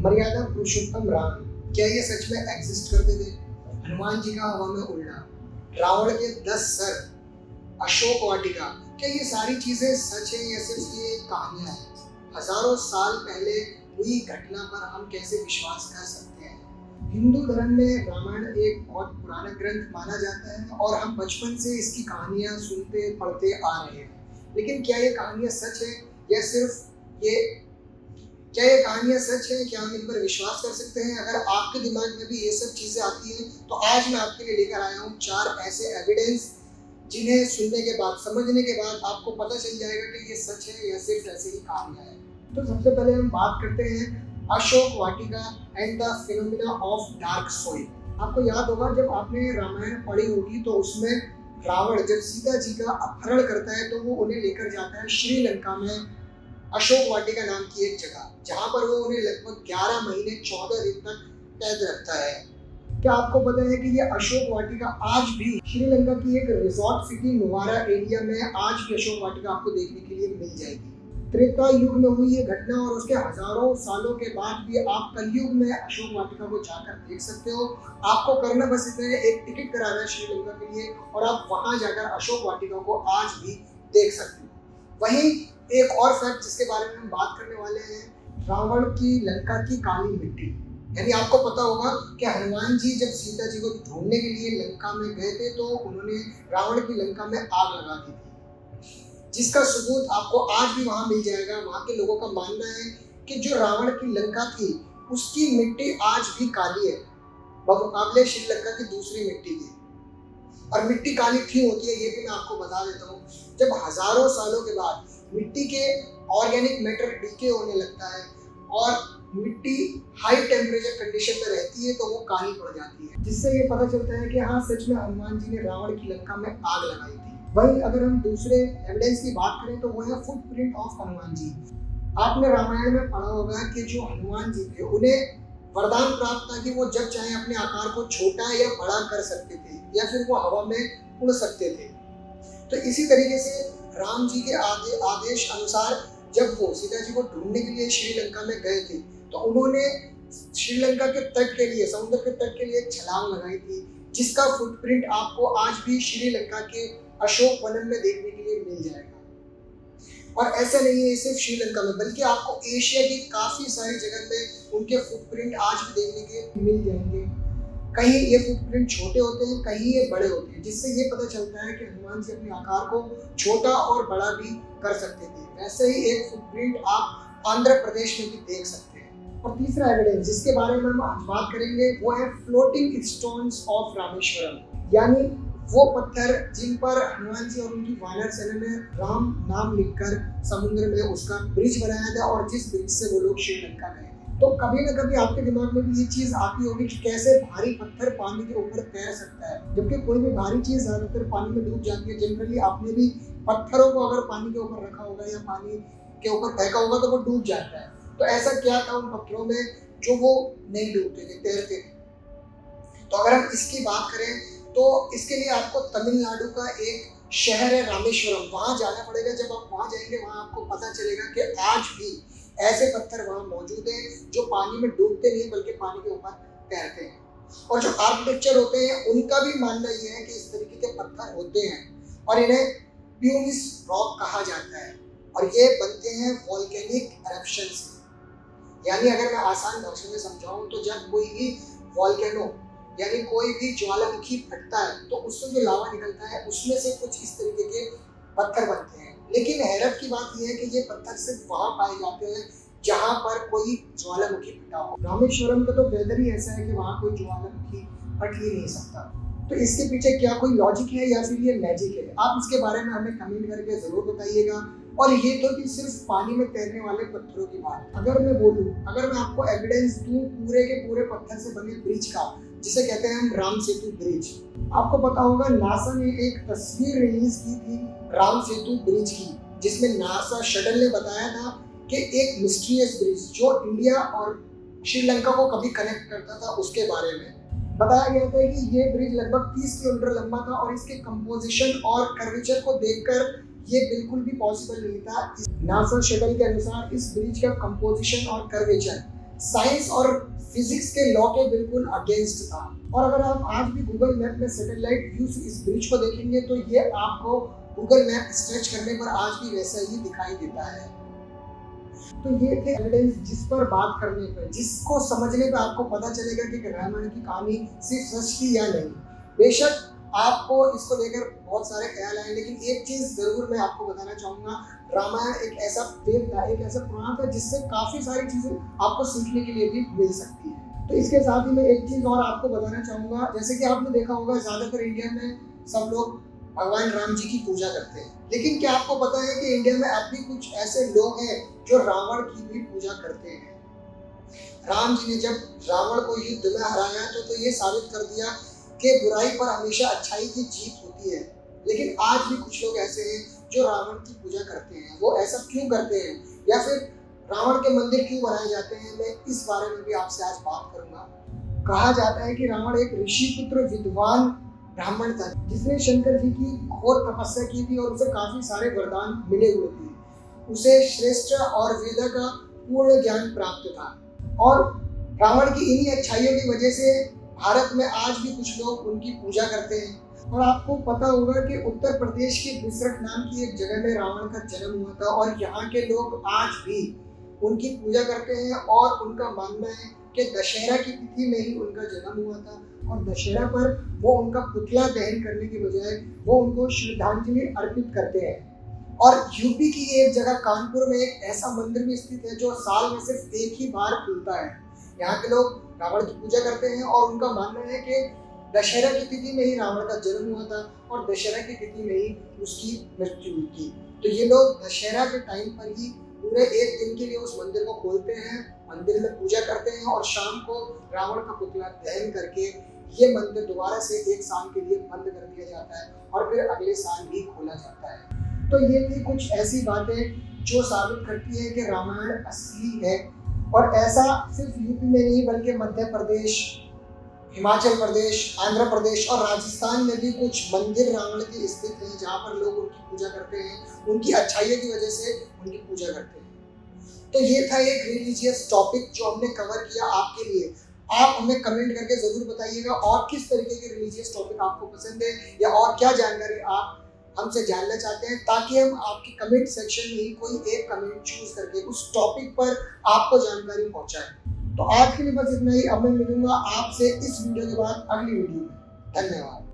मर्यादा पुरुषोत्तम राम, क्या ये सच में एग्जिस्ट करते थे? हनुमान जी का हवा में उड़ना, रावण के 10 सर, अशोक वाटिका, क्या ये सारी चीजें सच है या सिर्फ ये कहानियां हैं? हजारों साल पहले हुई घटना पर हम कैसे विश्वास कर सकते हैं? हिंदू धर्म में रामायण एक बहुत पुराना ग्रंथ माना जाता है और हम बचपन से इसकी कहानियां सुनते पढ़ते आ रहे हैं। लेकिन क्या ये कहानियां सच है या सिर्फ ये क्या ये कहानियां सच है? क्या हम इन पर विश्वास कर सकते हैं? अगर आपके दिमाग में भी ये सब चीजें आती हैं तो आज मैं आपके लिए लेकर आया हूँ 4 ऐसे एविडेंस जिन्हें सुनने के बाद, समझने के बाद आपको पता चल जाएगा कि ये सच है या सिर्फ ऐसे ही कहानियां हैं। तो सबसे पहले हम बात करते हैं Ashok Vatika and the phenomena of dark soil. आपको याद होगा जब आपने रामायण पढ़ी होगी तो उसमें रावण जब सीता जी का अपहरण करता है तो वो उन्हें लेकर जाता है श्रीलंका में अशोक वाटिका नाम की एक जगह, जहां पर वो उन्हें लगभग 11 महीने 14 दिन तक कैद रखता है। क्या आपको पता है कि ये अशोक वाटिका आज भी श्रीलंका की एक रिजॉर्ट सिटी नुवारा एरिया में आज भी अशोक वाटिका आपको देखने के लिए मिल जाएगी। त्रेता युग में हुई ये घटना और उसके हजारों सालों के बाद भी आप कलयुग में अशोक वाटिका को जाकर देख सकते हो। आपको करना बस इतना है, एक टिकट कराना है श्रीलंका के लिए और आप वहां जाकर अशोक वाटिका को आज भी देख सकते हो। वहीं एक और फैक्ट जिसके बारे में हम बात करने वाले हैं, रावण की लंका की काली मिट्टी। यानी आपको पता होगा कि हनुमान जी जब सीता जी को ढूंढने के लिए लंका में गए थे तो उन्होंने रावण की लंका में आग लगा दी थी, जिसका सबूत आपको आज भी वहां मिल जाएगा। वहां के लोगों का मानना है कि जो रावण की लंका थी उसकी मिट्टी आज भी काली है बमुकाबले श्रीलंका की दूसरी मिट्टी के। और मिट्टी काली क्यों होती है ये भी मैं आपको बता देता हूँ। जब हजारों सालों के बाद मिट्टी के ऑर्गेनिक मैटर डीके होने लगता है और मिट्टी हाई टेम्परेचर कंडीशन में रहती है तो वो काली पड़ जाती है, जिससे ये पता चलता है कि हाँ सच में हनुमान जी ने रावण की लंका में आग लगाई थी। वहीं अगर हम दूसरे एविडेंस की बात करें तो वो है फुटप्रिंट ऑफ हनुमान जी। आपने रामायण में पढ़ा होगा कि जो हनुमान जी थे उन्हें वरदान प्राप्त था कि वो जब चाहे अपने आकार को छोटा या बड़ा कर सकते थे या फिर वो हवा में उड़ सकते थे। तो इसी तरीके से राम जी के आदेश अनुसार जब वो सीता जी को ढूंढने के लिए श्रीलंका में गए थे तो उन्होंने श्रीलंका के तट के लिए, समुद्र के तट के लिए एक छलांग लगाई थी, जिसका फुटप्रिंट आपको आज भी श्रीलंका के अशोक वनम में देखने के लिए मिल जाएगा। और ऐसा नहीं है सिर्फ श्रीलंका में, बल्कि आपको एशिया की काफी सारी जगह में उनके फुटप्रिंट आज भी देखने के मिल जाएंगे। कहीं ये फुटप्रिंट छोटे होते हैं, कहीं ये बड़े होते हैं, जिससे ये पता चलता है कि हनुमान जी अपने आकार को छोटा और बड़ा भी कर सकते थे। वैसे ही एक फुटप्रिंट आप आंध्र प्रदेश में भी देख सकते हैं। और तीसरा एविडेंस जिसके बारे में हम आज बात करेंगे वो है फ्लोटिंग स्टोन्स ऑफ रामेश्वरम, यानी वो पत्थर जिन पर हनुमान जी और उनकी वानर सेना ने राम नाम लिखकर समुद्र में उसका ब्रिज बनाया था और जिस ब्रिज से वो लोग श्रीलंका गए। तो कभी ना कभी आपके दिमाग में भी ये चीज आती होगी कि कैसे भारी पत्थर पानी के ऊपर तैर सकता है, जबकि कोई भी भारी चीज ज्यादातर पानी में डूब जाती है। जनरली आपने भी पत्थरों को अगर पानी के ऊपर रखा होगा या पानी के ऊपर फेंका होगा तो वो डूब जाता है। तो ऐसा क्या था उन पत्थरों में जो वो नहीं डूबते थे, तैरते थे? तो अगर हम इसकी बात करें तो इसके लिए आपको तमिलनाडु का एक शहर है रामेश्वरम, वहां जाना पड़ेगा। जब आप वहां जाएंगे वहां आपको पता चलेगा कि आज भी ऐसे पत्थर वहां मौजूद हैं जो पानी में डूबते नहीं बल्कि पानी के ऊपर तैरते हैं। और जो आर्किटेक्चर होते हैं उनका भी मानना यह है कि इस तरीके के पत्थर होते हैं और इन्हें प्यूमिस रॉक कहा जाता है और ये बनते हैं वॉल्केनिक एरप्शन से। यानी अगर मैं आसान भाषा में समझाऊं तो जब कोई भी वॉल्केनो यानी कोई भी ज्वालामुखी फटता है तो उससे जो लावा निकलता है उसमें से कुछ इस तरीके के पत्थर बनते हैं। लेकिन हैरत की बात यह है कि ये पत्थर सिर्फ वहां पाए जाते हैं जहां पर कोई ज्वालामुखी फटा हो। रामेश्वरम का तो वेदर ही ऐसा है कि वहां कोई ज्वालामुखी फट ही नहीं सकता। तो इसके पीछे क्या कोई लॉजिक है या फिर ये मैजिक है? आप इसके बारे में हमें कमेंट करके जरूर बताइएगा। और ये तो कि सिर्फ पानी में तैरने वाले पत्थरों की बात। अगर मैं बोलूं, अगर मैं आपको एविडेंस दूं पूरे के पूरे पत्थर से बने ब्रिज का, जिसे कहते हैं हम राम सेतु ब्रिज, आपको पता होगा नासा ने एक तस्वीर रिलीज की थी राम सेतु ब्रिज की, जिसमें नासा शटल ने बताया था कि एक मिस्टीरियस ब्रिज जो इंडिया और श्रीलंका को कभी कनेक्ट करता था उसके बारे में बताया गया था कि ये ब्रिज लगभग 30 किलोमीटर लंबा था और इसके कंपोजिशन और कर्वेचर को देखकर ये बिल्कुल भी पॉसिबल नहीं था। नासा शटल के अनुसार इस ब्रिज का कंपोजिशन और कर्वेचर साइंस और फिजिक्स के लॉ के बिल्कुल अगेंस्ट था। और अगर आप आज भी गूगल मैप में सैटेलाइट व्यू से इस ब्रिज को देखेंगे तो ये आपको गूगल मैप स्ट्रेच करने पर आज भी वैसा ही दिखाई देता है। तो ये थे एविडेंस जिस पर बात करने पर, जिसको समझने पर आपको पता चलेगा कि रामायण की कहानी सिर्फ सच थी या नहीं। बेशक आपको इसको लेकर बहुत सारे ख्याल आए, लेकिन एक चीज जरूर मैं आपको बताना चाहूंगा, रामायण एक ऐसा वेद था, एक ऐसा पुराण था जिससे काफी सारी चीजें आपको सीखने के लिए भी मिल सकती है। तो इसके साथ ही मैं एक चीज और आपको बताना चाहूंगा, जैसे कि आपने देखा होगा ज्यादातर इंडिया में सब लोग भगवान राम जी की पूजा करते हैं, लेकिन क्या आपको पता है कि इंडिया में अब भी कुछ ऐसे लोग हैं जो रावण की भी पूजा करते हैं। राम जी ने जब रावण को युद्ध में हराया तो ये साबित कर दिया कि बुराई पर हमेशा अच्छाई की जीत होती है। लेकिन आज भी कुछ लोग ऐसे हैं जो रावण की पूजा करते हैं। वो ऐसा क्यों करते हैं, या फिर रावण के मंदिर क्यों बनाए जाते हैं, मैं इस बारे में भी आपसे आज बात करूंगा। कहा जाता है कि रावण एक ऋषि पुत्र विद्वान ब्राह्मण था जिसने शंकर जी की घोर तपस्या की थी और उसे काफी सारे वरदान मिले हुए थे। उसे श्रेष्ठ और वेद का पूर्ण ज्ञान प्राप्त था, और रावण की इन्हीं अच्छाइयों की वजह से भारत में आज भी कुछ लोग उनकी पूजा करते हैं। और आपको पता होगा कि उत्तर प्रदेश के बिसरख नाम की एक जगह में रावण का जन्म हुआ था, और यहाँ के लोग आज भी उनकी पूजा करते हैं। और उनका मानना है कि दशहरा की तिथि में ही उनका जन्म हुआ था, और दशहरा पर वो उनका पुतला दहन करने के बजाय वो उनको श्रद्धांजलि अर्पित करते हैं। और यूपी की एक जगह कानपुर में एक ऐसा मंदिर भी स्थित है जो साल में सिर्फ एक ही बार खुलता है। यहाँ के लोग रावण की पूजा करते हैं, और उनका मानना है कि दशहरा की तिथि में ही रावण का जन्म हुआ था और दशहरा की तिथि में ही उसकी मृत्यु हुई थी। तो ये लोग दशहरा के टाइम पर ही पूरे एक दिन के लिए उस मंदिर को खोलते हैं, मंदिर में पूजा करते हैं, और शाम को रावण का पुतला दहन करके ये मंदिर दोबारा से एक साल के लिए बंद कर दिया जाता है और फिर अगले साल ही खोला जाता है। तो ये थी कुछ ऐसी बातें जो साबित करती है कि रामायण असली है। और ऐसा सिर्फ यूपी में नहीं बल्कि मध्य प्रदेश, हिमाचल प्रदेश, आंध्र प्रदेश और राजस्थान में भी कुछ मंदिर रावण के स्थित हैं जहाँ पर लोग उनकी पूजा करते हैं, उनकी अच्छाइयों की वजह से उनकी पूजा करते हैं। तो ये था एक रिलीजियस टॉपिक जो हमने कवर किया आपके लिए। आप हमें कमेंट करके जरूर बताइएगा और किस तरीके के रिलीजियस टॉपिक आपको पसंद है, या और क्या जानकारी आप हमसे जानना चाहते हैं, ताकि हम आपके कमेंट सेक्शन में ही कोई एक कमेंट चूज करके उस टॉपिक पर आपको जानकारी पहुंचाएं। तो आज के लिए बस इतना ही। अब मैं मिलूंगा आपसे इस वीडियो के बाद अगली वीडियो में। धन्यवाद।